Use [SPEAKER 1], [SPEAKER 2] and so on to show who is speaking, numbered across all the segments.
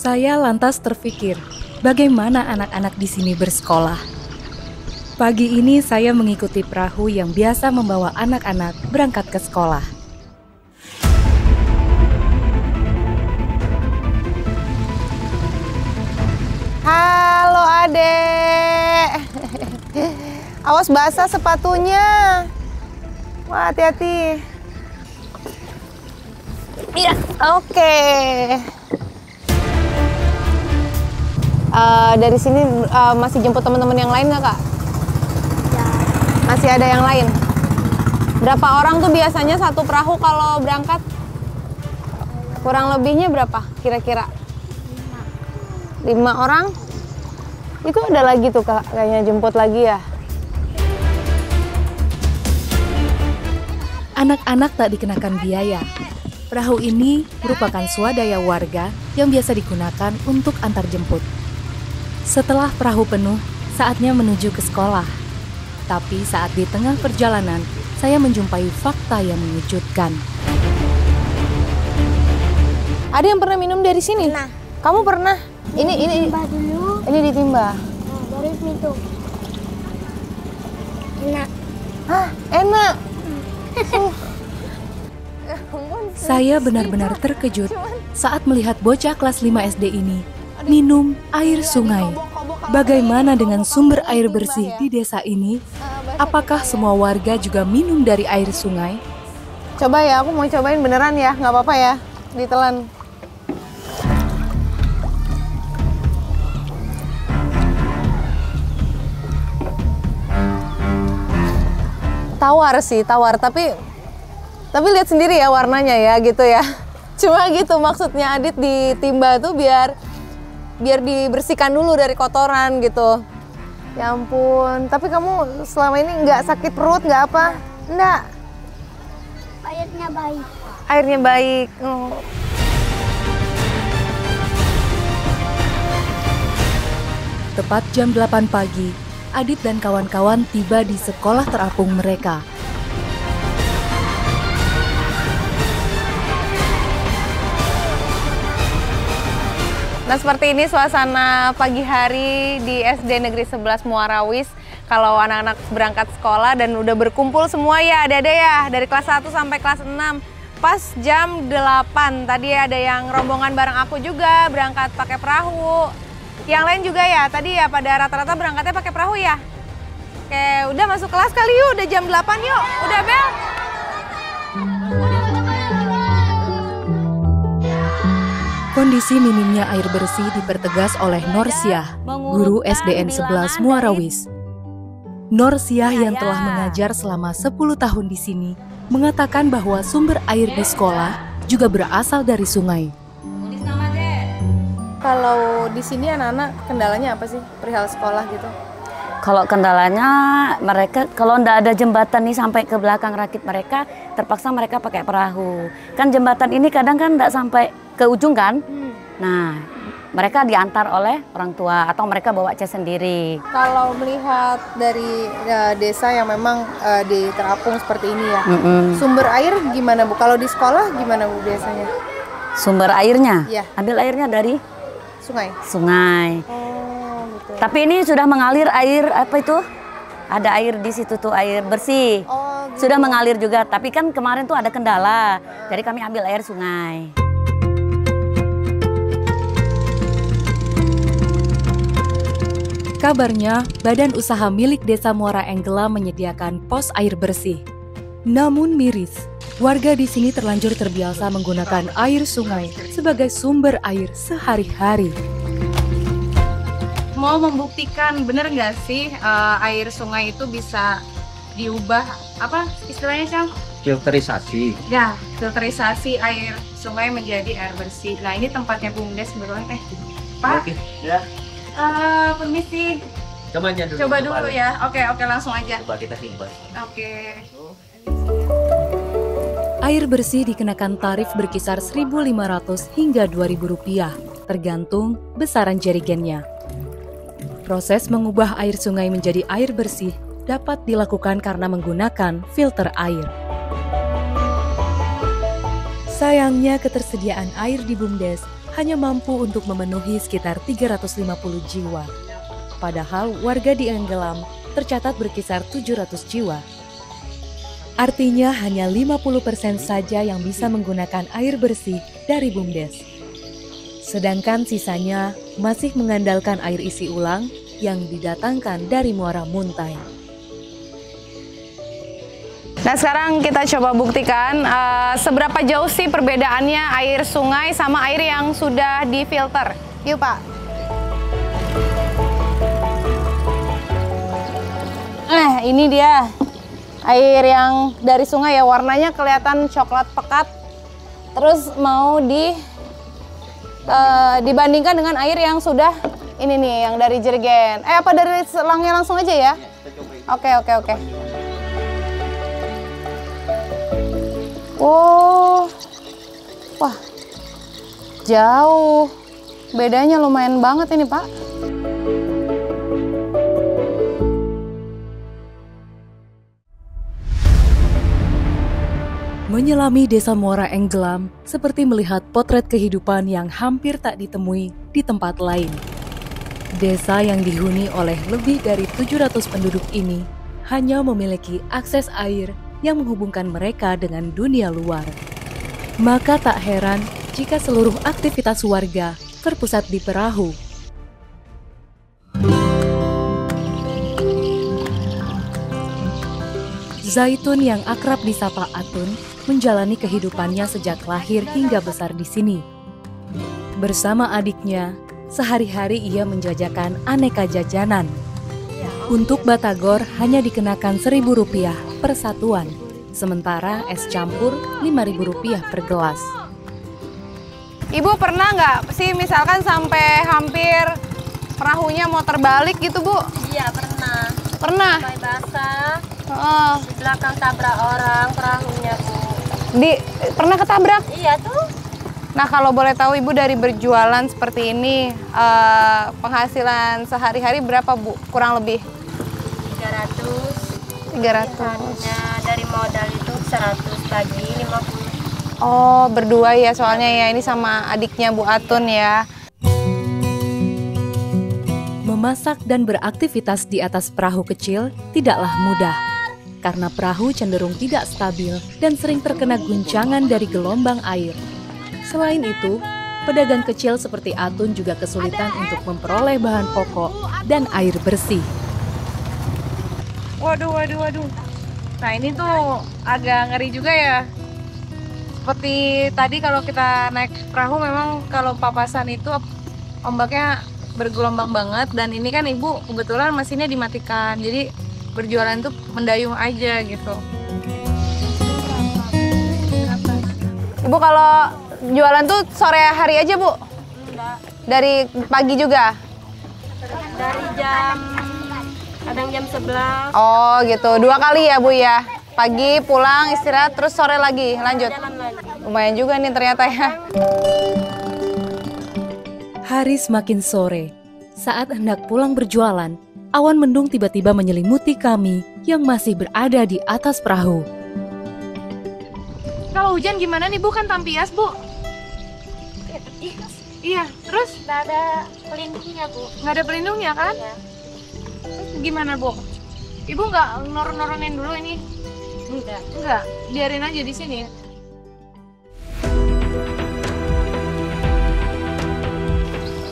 [SPEAKER 1] Saya lantas terpikir, bagaimana anak-anak di sini bersekolah? Pagi ini saya mengikuti perahu yang biasa membawa anak-anak berangkat ke sekolah.
[SPEAKER 2] Halo adek. Awas basah sepatunya. Wah, hati-hati. Iya, oke. Dari sini masih jemput teman-teman yang lain nggak, Kak?
[SPEAKER 3] Ya.
[SPEAKER 2] Masih ada yang lain? Berapa orang tuh biasanya satu perahu kalau berangkat? Kurang lebihnya berapa kira-kira? 5 orang? Itu ada lagi tuh Kak, kayaknya jemput lagi ya?
[SPEAKER 1] Anak-anak tak dikenakan biaya. Perahu ini merupakan swadaya warga yang biasa digunakan untuk antar jemput. Setelah perahu penuh, saatnya menuju ke sekolah. Tapi saat di tengah perjalanan, saya menjumpai fakta yang mengejutkan.
[SPEAKER 2] Ada yang pernah minum dari sini?
[SPEAKER 3] Pernah.
[SPEAKER 2] Kamu pernah? Ini
[SPEAKER 3] Timbah dulu,
[SPEAKER 2] ini ditimba.
[SPEAKER 3] baru minum. Enak.
[SPEAKER 2] Hah, enak.
[SPEAKER 1] Saya benar-benar terkejut saat melihat bocah kelas 5 SD ini minum air sungai. Bagaimana dengan sumber air bersih di desa ini? Apakah semua warga juga minum dari air sungai?
[SPEAKER 2] Coba ya, aku mau cobain beneran ya, nggak apa-apa ya, ditelan. Tawar sih, tawar, tapi lihat sendiri ya warnanya ya gitu ya. Cuma gitu maksudnya Adit ditimba tuh biar dibersihkan dulu dari kotoran gitu. Ya ampun, tapi kamu selama ini nggak sakit perut, nggak apa? Nggak.
[SPEAKER 3] Airnya baik.
[SPEAKER 2] Airnya baik. Oh.
[SPEAKER 1] Tepat jam 8 pagi, Adit dan kawan-kawan tiba di sekolah terapung mereka.
[SPEAKER 2] Nah, seperti ini suasana pagi hari di SD Negeri 11 Muarawis. Kalau anak-anak berangkat sekolah dan udah berkumpul semua ya adik-adik ya, dari kelas 1 sampai kelas 6. Pas jam 8, tadi ada yang rombongan bareng aku juga berangkat pakai perahu. Yang lain juga ya, tadi ya pada rata-rata berangkatnya pakai perahu ya. Oke, udah masuk kelas kali yuk, udah jam 8 yuk. Udah bel.
[SPEAKER 1] Kondisi minimnya air bersih dipertegas oleh Norsiah, guru SDN 11 Muarawis. Norsiah yang telah mengajar selama 10 tahun di sini, mengatakan bahwa sumber air di sekolah juga berasal dari sungai.
[SPEAKER 2] Kalau di sini anak-anak kendalanya apa sih perihal sekolah gitu?
[SPEAKER 4] Kalau kendalanya mereka kalau ndak ada jembatan nih sampai ke belakang rakit mereka, terpaksa mereka pakai perahu. Kan jembatan ini kadang kan ndak sampai ke ujung kan? Nah, mereka diantar oleh orang tua atau mereka bawa cas sendiri.
[SPEAKER 2] Kalau melihat dari desa yang memang di terapung seperti ini ya, sumber air gimana Bu? Kalau di sekolah gimana Bu biasanya?
[SPEAKER 4] Sumber airnya?
[SPEAKER 2] Iya.
[SPEAKER 4] Ambil airnya dari
[SPEAKER 2] Sungai?
[SPEAKER 4] sungai.
[SPEAKER 2] Oh, gitu.
[SPEAKER 4] Tapi ini sudah mengalir air, apa itu? Ada air di situ tuh, air bersih.
[SPEAKER 2] Oh, gitu.
[SPEAKER 4] Sudah mengalir juga, tapi kan kemarin tuh ada kendala. Jadi kami ambil air sungai.
[SPEAKER 1] Kabarnya, badan usaha milik Desa Muara Enggela menyediakan pos air bersih. Namun miris, warga di sini terlanjur terbiasa menggunakan air sungai sebagai sumber air sehari-hari.
[SPEAKER 2] Mau membuktikan bener nggak sih air sungai itu bisa diubah apa istilahnya Cang?
[SPEAKER 5] Filterisasi.
[SPEAKER 2] Ya, filterisasi air sungai menjadi air bersih. Nah ini tempatnya Bumdes kebetulan. Pak.
[SPEAKER 5] Oke, ya.
[SPEAKER 2] Permisi.
[SPEAKER 5] Coba
[SPEAKER 2] dulu ya. Oke, langsung aja.
[SPEAKER 5] Coba kita timbang.
[SPEAKER 2] Oke.
[SPEAKER 1] Air bersih dikenakan tarif berkisar Rp1.500 hingga Rp2.000, tergantung besaran jerigennya. Proses mengubah air sungai menjadi air bersih dapat dilakukan karena menggunakan filter air. Sayangnya ketersediaan air di Bumdes hanya mampu untuk memenuhi sekitar 350 jiwa. Padahal warga di Enggelam tercatat berkisar 700 jiwa. Artinya hanya 50% saja yang bisa menggunakan air bersih dari BUMDes. Sedangkan sisanya masih mengandalkan air isi ulang yang didatangkan dari Muara Muntai.
[SPEAKER 2] Nah sekarang kita coba buktikan seberapa jauh sih perbedaannya air sungai sama air yang sudah difilter. Yuk Pak. Ini dia air yang dari sungai ya, warnanya kelihatan coklat pekat. Terus mau dibandingkan dengan air yang sudah ini nih, yang dari jerigen. Apa dari selangnya langsung aja ya? Oke. Oh, wah, jauh. Bedanya lumayan banget ini, Pak.
[SPEAKER 1] Menyelami desa Muara Enggelam seperti melihat potret kehidupan yang hampir tak ditemui di tempat lain. Desa yang dihuni oleh lebih dari 700 penduduk ini hanya memiliki akses air yang menghubungkan mereka dengan dunia luar. Maka tak heran jika seluruh aktivitas warga terpusat di perahu. Zaitun yang akrab disapa Atun menjalani kehidupannya sejak lahir hingga besar di sini. Bersama adiknya, sehari-hari ia menjajakan aneka jajanan. Untuk batagor hanya dikenakan Rp1.000 per satuan, sementara es campur Rp5.000 per gelas.
[SPEAKER 2] Ibu pernah nggak sih misalkan sampai hampir perahunya mau terbalik gitu, Bu?
[SPEAKER 6] Iya, pernah.
[SPEAKER 2] Pernah?
[SPEAKER 6] Sampai basah.
[SPEAKER 2] Oh.
[SPEAKER 6] Di belakang tabrak orang perahunya, Bu.
[SPEAKER 2] Pernah ketabrak?
[SPEAKER 6] Iya tuh.
[SPEAKER 2] Nah, kalau boleh tahu Ibu dari berjualan seperti ini, penghasilan sehari-hari berapa, Bu? Kurang lebih?
[SPEAKER 6] 300.
[SPEAKER 2] 300.
[SPEAKER 6] Dari modal itu 100 pagi, 50.
[SPEAKER 2] Oh, berdua ya soalnya ya, ini sama adiknya Bu Atun ya.
[SPEAKER 1] Memasak dan beraktivitas di atas perahu kecil tidaklah mudah, karena perahu cenderung tidak stabil dan sering terkena guncangan dari gelombang air. Selain itu, pedagang kecil seperti Atun juga kesulitan untuk memperoleh bahan pokok dan air bersih.
[SPEAKER 2] Waduh. Nah, ini tuh agak ngeri juga ya. Seperti tadi kalau kita naik perahu memang kalau papasan itu ombaknya bergelombang banget, dan ini kan Ibu kebetulan mesinnya dimatikan. Jadi berjualan tuh mendayung aja gitu. Ibu kalau jualan tuh sore hari aja, Bu?
[SPEAKER 6] Enggak.
[SPEAKER 2] Dari pagi juga?
[SPEAKER 6] Dari kadang jam 11.
[SPEAKER 2] Oh gitu, 2 kali ya, Bu ya? Pagi pulang istirahat terus sore lagi lanjut.
[SPEAKER 6] Jalan lagi.
[SPEAKER 2] Lumayan juga nih ternyata ya.
[SPEAKER 1] Hari semakin sore. Saat hendak pulang berjualan, awan mendung tiba-tiba menyelimuti kami yang masih berada di atas perahu.
[SPEAKER 2] Kalau hujan gimana nih, Bu? Kan tampias, Bu. Iya, terus?
[SPEAKER 6] Nggak ada pelindungnya, Bu.
[SPEAKER 2] Nggak ada pelindungnya kan?
[SPEAKER 6] Iya.
[SPEAKER 2] Terus gimana, Bu? Ibu nggak nurun-nurunin dulu ini? Enggak, biarin aja di sini.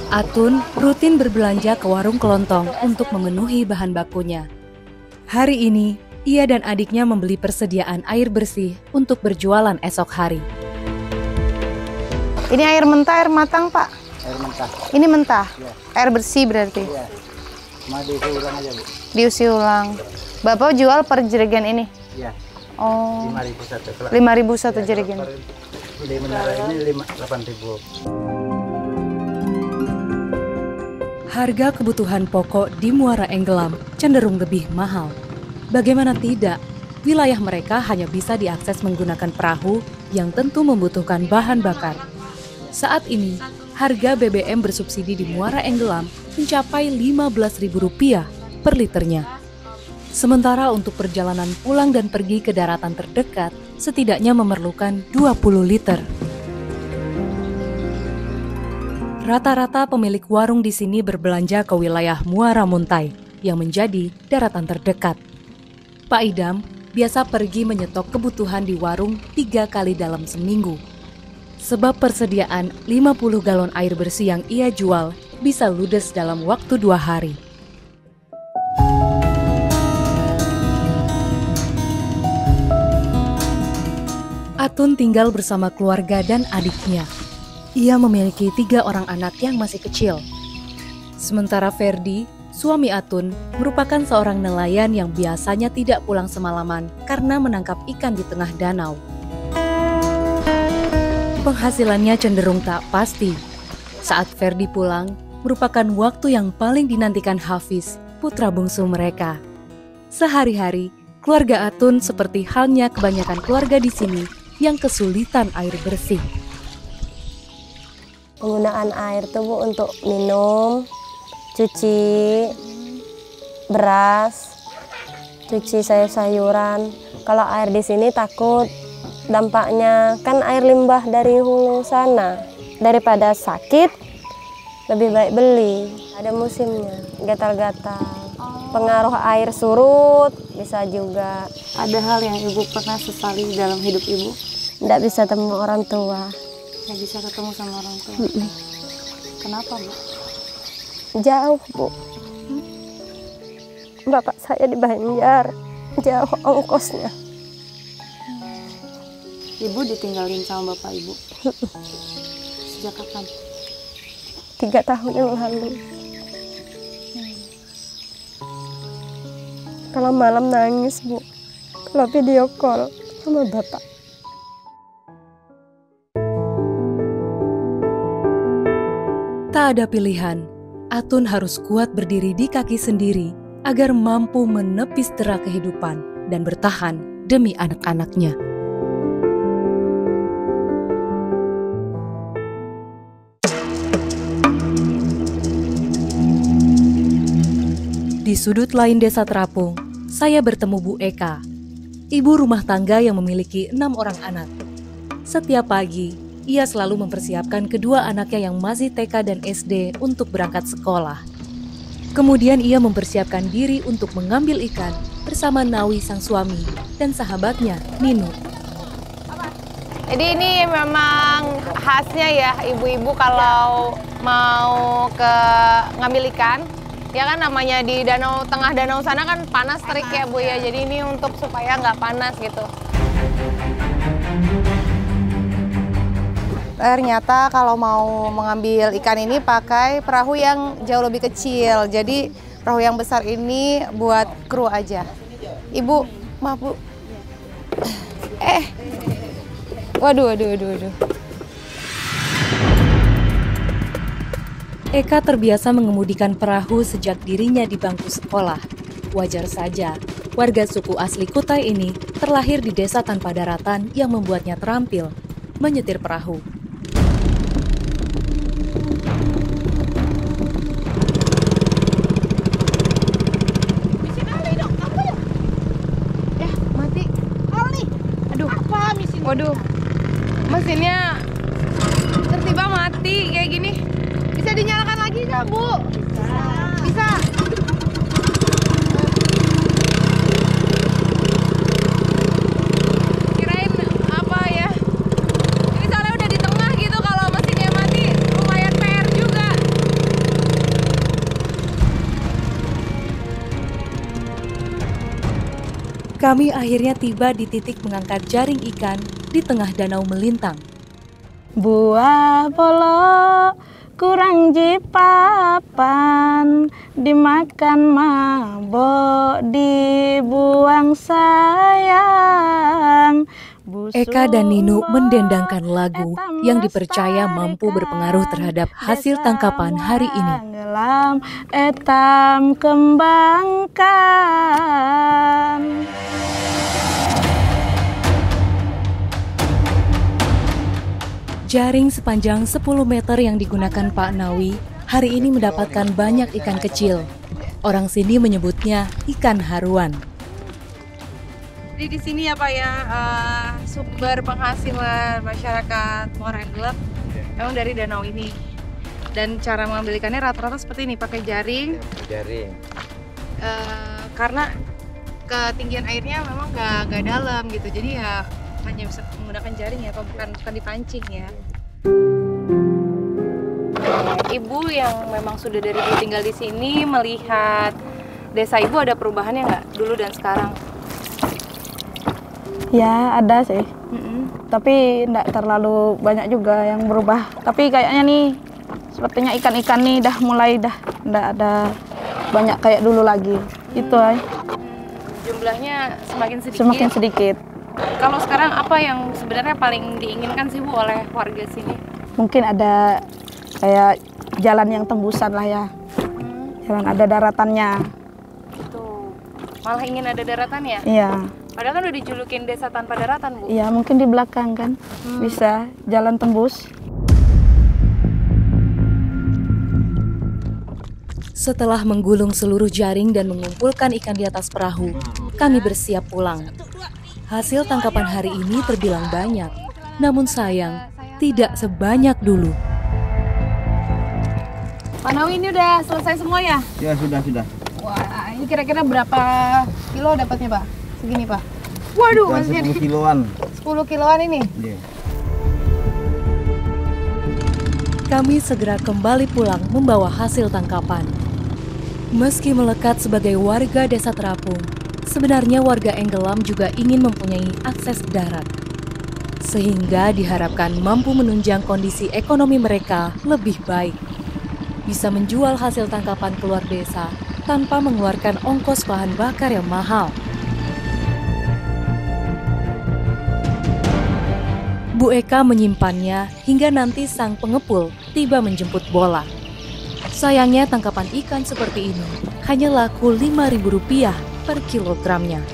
[SPEAKER 1] Atun rutin berbelanja ke warung kelontong untuk memenuhi bahan bakunya. Hari ini, ia dan adiknya membeli persediaan air bersih untuk berjualan esok hari.
[SPEAKER 2] Ini air mentah, air matang, Pak?
[SPEAKER 7] Air mentah.
[SPEAKER 2] Ini mentah?
[SPEAKER 7] Iya.
[SPEAKER 2] Air bersih berarti?
[SPEAKER 7] Iya. Cuma diisi ulang aja, Bu.
[SPEAKER 2] Diusi ulang. Bapak jual per jerigen ini?
[SPEAKER 7] Iya.
[SPEAKER 2] Oh.
[SPEAKER 7] 5.000 satu.
[SPEAKER 2] 5.000 satu jerigen.
[SPEAKER 7] Di menara ini 8.000.
[SPEAKER 1] Harga kebutuhan pokok di Muara Enggelam cenderung lebih mahal. Bagaimana tidak, wilayah mereka hanya bisa diakses menggunakan perahu yang tentu membutuhkan bahan bakar. Saat ini, harga BBM bersubsidi di Muara Enggelam mencapai Rp15.000 per liternya. Sementara untuk perjalanan pulang dan pergi ke daratan terdekat, setidaknya memerlukan 20 liter. Rata-rata pemilik warung di sini berbelanja ke wilayah Muara Muntai yang menjadi daratan terdekat. Pak Idam biasa pergi menyetok kebutuhan di warung 3 kali dalam seminggu. Sebab persediaan 50 galon air bersih yang ia jual bisa ludes dalam waktu 2 hari. Atun tinggal bersama keluarga dan adiknya. Ia memiliki 3 orang anak yang masih kecil. Sementara Ferdi, suami Atun, merupakan seorang nelayan yang biasanya tidak pulang semalaman karena menangkap ikan di tengah danau. Penghasilannya cenderung tak pasti. Saat Ferdi pulang, merupakan waktu yang paling dinantikan Hafiz, putra bungsu mereka. Sehari-hari, keluarga Atun seperti halnya kebanyakan keluarga di sini yang kesulitan air bersih.
[SPEAKER 6] Penggunaan air tuh Bu untuk minum, cuci beras, cuci sayur-sayuran. Kalau air di sini takut dampaknya kan air limbah dari hulu sana. Daripada sakit, lebih baik beli. Ada musimnya, gatal-gatal. Pengaruh air surut bisa juga.
[SPEAKER 4] Ada hal yang Ibu pernah sesali dalam hidup Ibu?
[SPEAKER 6] Tidak bisa temu orang tua.
[SPEAKER 4] Nggak bisa ketemu sama orang tua? Kenapa, Bu?
[SPEAKER 6] Jauh, Bu. Bapak saya di Banjar, jauh ongkosnya.
[SPEAKER 4] Ibu ditinggalin sama Bapak Ibu? Sejak kapan?
[SPEAKER 6] 3 tahun yang lalu. Kalau malam nangis, Bu. Kalau video call sama Bapak.
[SPEAKER 1] Tak ada pilihan, Atun harus kuat berdiri di kaki sendiri agar mampu menepis dera kehidupan dan bertahan demi anak-anaknya. Di sudut lain desa terapung, saya bertemu Bu Eka, ibu rumah tangga yang memiliki 6 orang anak. Setiap pagi, ia selalu mempersiapkan kedua anaknya yang masih TK dan SD untuk berangkat sekolah. Kemudian ia mempersiapkan diri untuk mengambil ikan bersama Nawi sang suami dan sahabatnya Nino.
[SPEAKER 2] Jadi ini memang khasnya ya ibu-ibu kalau mau ngambil ikan. Ya kan namanya di danau, tengah danau sana kan panas terik ya Bu ya. Jadi ini untuk supaya nggak panas gitu. Ternyata kalau mau mengambil ikan ini pakai perahu yang jauh lebih kecil. Jadi perahu yang besar ini buat kru aja. Ibu, maaf Bu. Waduh.
[SPEAKER 1] Eka terbiasa mengemudikan perahu sejak dirinya di bangku sekolah. Wajar saja, warga suku asli Kutai ini terlahir di desa tanpa daratan yang membuatnya terampil menyetir perahu.
[SPEAKER 2] Waduh, mesinnya tiba-tiba mati kayak gini. Bisa dinyalakan lagi nggak, Bu? Bisa. Kirain apa ya? Ini soalnya udah di tengah gitu, kalau mesinnya mati lumayan PR juga.
[SPEAKER 1] Kami akhirnya tiba di titik mengangkat jaring ikan di tengah danau melintang.
[SPEAKER 8] Buah polo kurang jipapan, dimakan mabok, dibuang sayang.
[SPEAKER 1] Eka dan Nino mendendangkan lagu yang dipercaya mampu berpengaruh terhadap hasil tangkapan hari ini.
[SPEAKER 8] Ngelam etam kembangkan.
[SPEAKER 1] Jaring sepanjang 10 meter yang digunakan Pak Nawi hari ini mendapatkan banyak ikan kecil. Orang sini menyebutnya ikan haruan.
[SPEAKER 2] Jadi di sini ya Pak ya, sumber penghasilan masyarakat Muara Gelap memang dari danau ini. Dan cara mengambil ikannya rata-rata seperti ini, pakai jaring.
[SPEAKER 7] Jaring.
[SPEAKER 2] Karena ketinggian airnya memang gak dalam gitu, jadi ya hanya bisa menggunakan jaring ya, bukan dipancing ya. Ibu yang memang sudah dari dulu tinggal di sini, melihat desa ibu ada perubahannya nggak dulu dan sekarang?
[SPEAKER 8] Ya ada sih, tapi tidak terlalu banyak juga yang berubah. Tapi kayaknya nih, sepertinya ikan-ikan nih dah mulai tidak ada banyak kayak dulu lagi. Itu aja.
[SPEAKER 2] Jumlahnya semakin sedikit.
[SPEAKER 8] Semakin sedikit.
[SPEAKER 2] Kalau sekarang apa yang sebenarnya paling diinginkan sih Bu oleh warga sini?
[SPEAKER 8] Mungkin ada kayak jalan yang tembusan lah ya. Jalan ada daratannya.
[SPEAKER 2] Tuh. Malah ingin ada daratan ya?
[SPEAKER 8] Iya.
[SPEAKER 2] Padahal kan udah dijulukin desa tanpa daratan, Bu.
[SPEAKER 8] Iya, mungkin di belakang kan bisa jalan tembus.
[SPEAKER 1] Setelah menggulung seluruh jaring dan mengumpulkan ikan di atas perahu, kami bersiap pulang. Hasil tangkapan hari ini terbilang banyak, namun sayang tidak sebanyak dulu.
[SPEAKER 2] Pak Nawi, ini udah selesai semua ya?
[SPEAKER 7] Ya sudah.
[SPEAKER 2] Wah, ini kira-kira berapa kilo dapatnya Pak? Segini Pak? Waduh, masih
[SPEAKER 7] 10 kiloan.
[SPEAKER 2] 10 kiloan ini?
[SPEAKER 7] Iya.
[SPEAKER 1] Kami segera kembali pulang membawa hasil tangkapan. Meski melekat sebagai warga desa terapung, sebenarnya warga Enggelam juga ingin mempunyai akses darat. Sehingga diharapkan mampu menunjang kondisi ekonomi mereka lebih baik. Bisa menjual hasil tangkapan keluar desa tanpa mengeluarkan ongkos bahan bakar yang mahal. Bu Eka menyimpannya hingga nanti sang pengepul tiba menjemput bola. Sayangnya tangkapan ikan seperti ini hanya laku Rp5.000 per kilogramnya.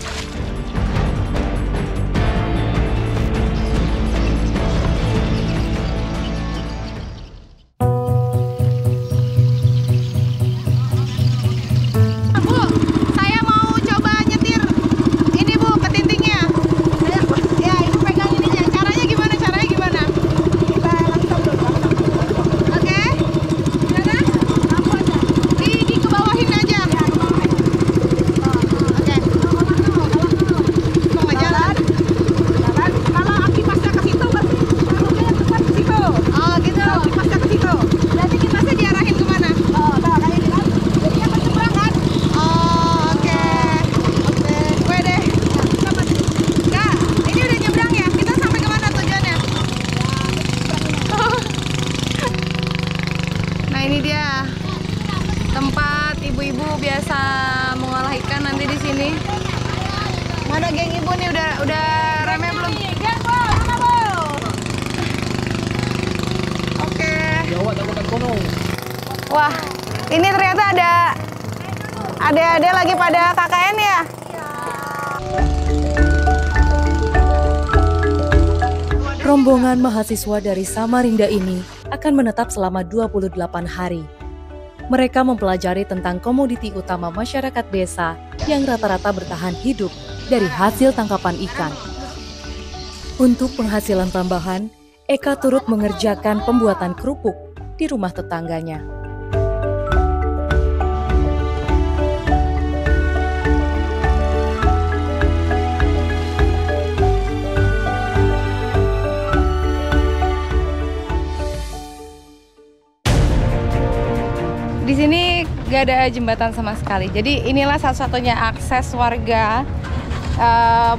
[SPEAKER 2] Ini dia tempat ibu-ibu biasa mengolah ikan nanti di sini. Mana geng ibu nih, udah rame belum? Oke. Wah, ini ternyata ada adik-adik lagi pada KKN ya?
[SPEAKER 1] Rombongan mahasiswa dari Samarinda ini akan menetap selama 28 hari. Mereka mempelajari tentang komoditi utama masyarakat desa yang rata-rata bertahan hidup dari hasil tangkapan ikan. Untuk penghasilan tambahan, Eka turut mengerjakan pembuatan kerupuk di rumah tetangganya.
[SPEAKER 2] Di sini gak ada jembatan sama sekali. Jadi inilah satu-satunya akses warga.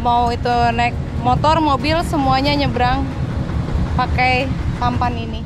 [SPEAKER 2] Mau itu naik motor, mobil, semuanya nyebrang pakai sampan ini.